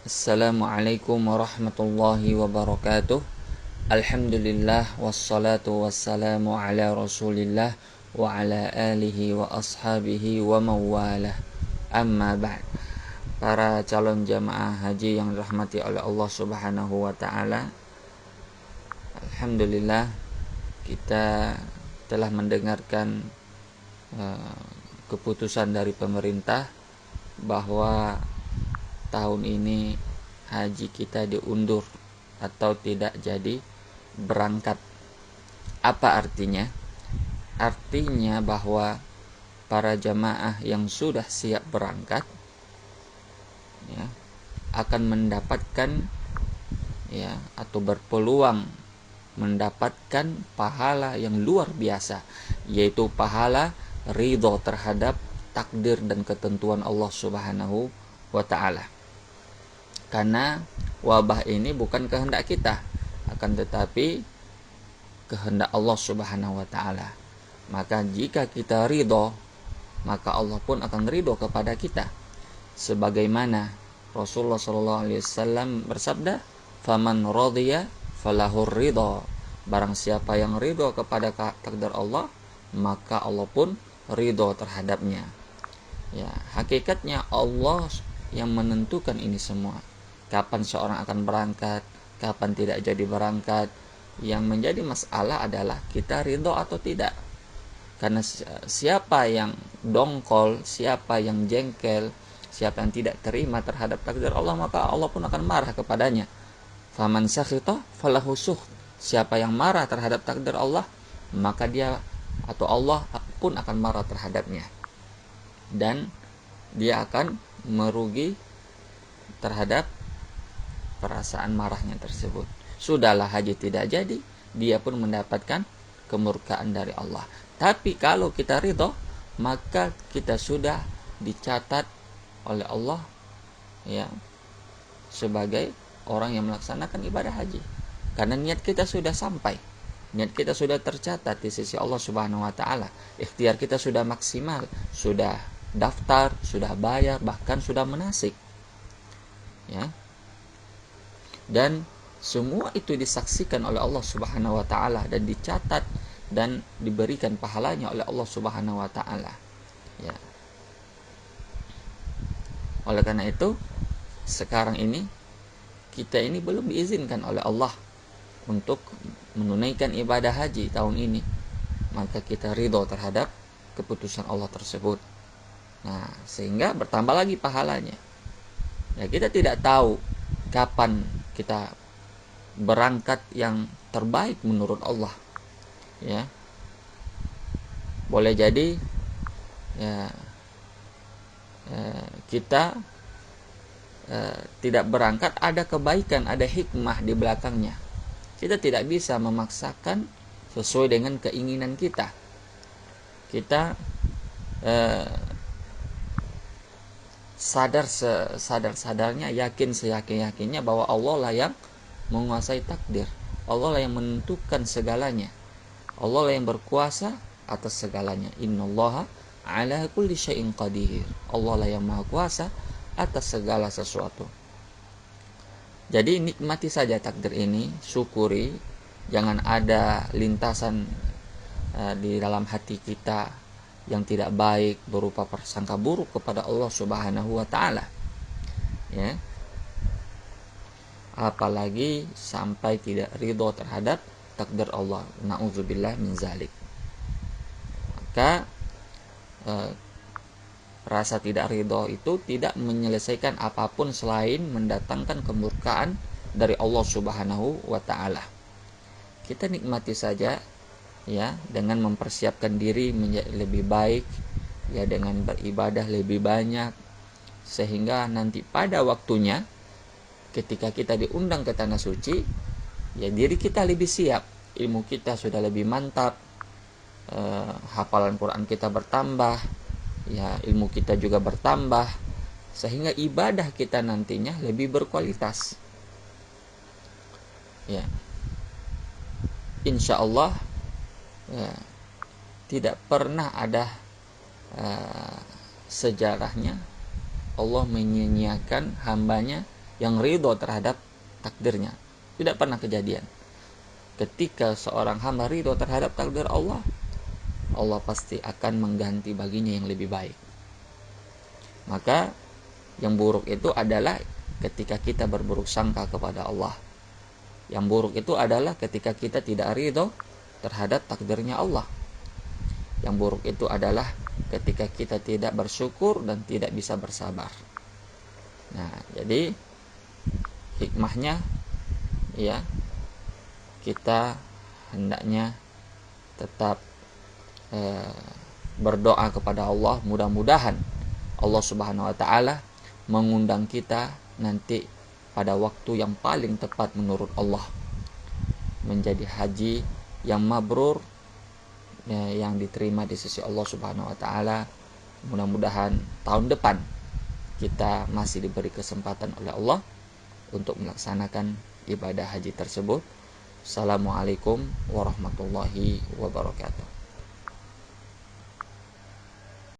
Assalamualaikum warahmatullahi wabarakatuh. Alhamdulillah wassalatu wassalamu ala rasulillah wa ala alihi wa ashabihi wa mawalah. Amma ba'd. Para calon jamaah haji yang dirahmati oleh Allah Subhanahu wa taala, alhamdulillah kita telah mendengarkan keputusan dari pemerintah bahwa tahun ini haji kita diundur atau tidak jadi berangkat. Apa artinya? Artinya bahwa para jamaah yang sudah siap berangkat ya, akan mendapatkan atau berpeluang mendapatkan pahala yang luar biasa, yaitu pahala ridho terhadap takdir dan ketentuan Allah Subhanahu wa ta'ala. Karena wabah ini bukan kehendak kita, akan tetapi kehendak Allah Subhanahu wa ta'ala. Maka jika kita ridho, maka Allah pun akan ridho kepada kita. Sebagaimana Rasulullah SAW bersabda, "Faman radhiya falahur ridho." Barang siapa yang ridho kepada takdir Allah, maka Allah pun ridho terhadapnya. Ya, hakikatnya Allah yang menentukan ini semua. Kapan seorang akan berangkat, kapan tidak jadi berangkat. Yang menjadi masalah adalah kita ridho atau tidak. Karena siapa yang dongkol, siapa yang jengkel, siapa yang tidak terima terhadap takdir Allah, maka Allah pun akan marah kepadanya. Faman sakhita falahu sukht. Siapa yang marah terhadap takdir Allah, maka dia atau Allah pun akan marah terhadapnya. Dan dia akan merugi terhadap perasaan marahnya tersebut. Sudahlah haji tidak jadi, dia pun mendapatkan kemurkaan dari Allah. Tapi kalau kita ridho, maka kita sudah dicatat oleh Allah ya sebagai orang yang melaksanakan ibadah haji. Karena niat kita sudah sampai, niat kita sudah tercatat di sisi Allah Subhanahu wa taala. Ikhtiar kita sudah maksimal, sudah daftar, sudah bayar, bahkan sudah manasik. Ya. Dan semua itu disaksikan oleh Allah Subhanahu wa taala dan dicatat dan diberikan pahalanya oleh Allah Subhanahu wa taala. Ya. Oleh karena itu, sekarang ini kita ini belum diizinkan oleh Allah untuk menunaikan ibadah haji tahun ini. Maka kita ridho terhadap keputusan Allah tersebut. Nah, sehingga bertambah lagi pahalanya. Ya, kita tidak tahu kapan kita berangkat yang terbaik menurut Allah. Ya. Boleh jadi kita tidak berangkat, ada kebaikan, ada hikmah di belakangnya. Kita tidak bisa memaksakan sesuai dengan keinginan kita. Kita sadar-sadarnya, yakin seyakin-yakinnya bahwa Allah lah yang menguasai takdir. Allah lah yang menentukan segalanya. Allah lah yang berkuasa atas segalanya. Innallaha ala kulli syai'in qadir. Allah lah yang maha kuasa atas segala sesuatu. Jadi nikmati saja takdir ini, syukuri. Jangan ada lintasan di dalam hati kita yang tidak baik berupa prasangka buruk kepada Allah Subhanahu wa taala. Ya. Apalagi sampai tidak ridho terhadap takdir Allah. Na'udzubillah min zalik. Maka rasa tidak ridho itu tidak menyelesaikan apapun selain mendatangkan kemurkaan dari Allah Subhanahu wa taala. Kita nikmati saja ya, dengan mempersiapkan diri menjadi lebih baik ya, dengan beribadah lebih banyak, sehingga nanti pada waktunya ketika kita diundang ke tanah suci, ya diri kita lebih siap, ilmu kita sudah lebih mantap, hafalan Quran kita bertambah, ya ilmu kita juga bertambah, sehingga ibadah kita nantinya lebih berkualitas. Ya, insya Allah ya, tidak pernah ada sejarahnya Allah menyia-nyiakan hambanya yang ridho terhadap takdirnya. Tidak pernah kejadian. Ketika seorang hamba ridho terhadap takdir Allah, Allah pasti akan mengganti baginya yang lebih baik. Maka yang buruk itu adalah ketika kita berburuk sangka kepada Allah. Yang buruk itu adalah ketika kita tidak ridho terhadap takdirnya Allah. Yang buruk itu adalah ketika kita tidak bersyukur dan tidak bisa bersabar. Nah, jadi hikmahnya ya, kita hendaknya tetap berdoa kepada Allah. Mudah-mudahan Allah Subhanahu wa taala mengundang kita nanti pada waktu yang paling tepat menurut Allah, menjadi haji yang mabrur, yang diterima di sisi Allah Subhanahu wa taala. Mudah-mudahan tahun depan kita masih diberi kesempatan oleh Allah untuk melaksanakan ibadah haji tersebut. Assalamualaikum warahmatullahi wabarakatuh.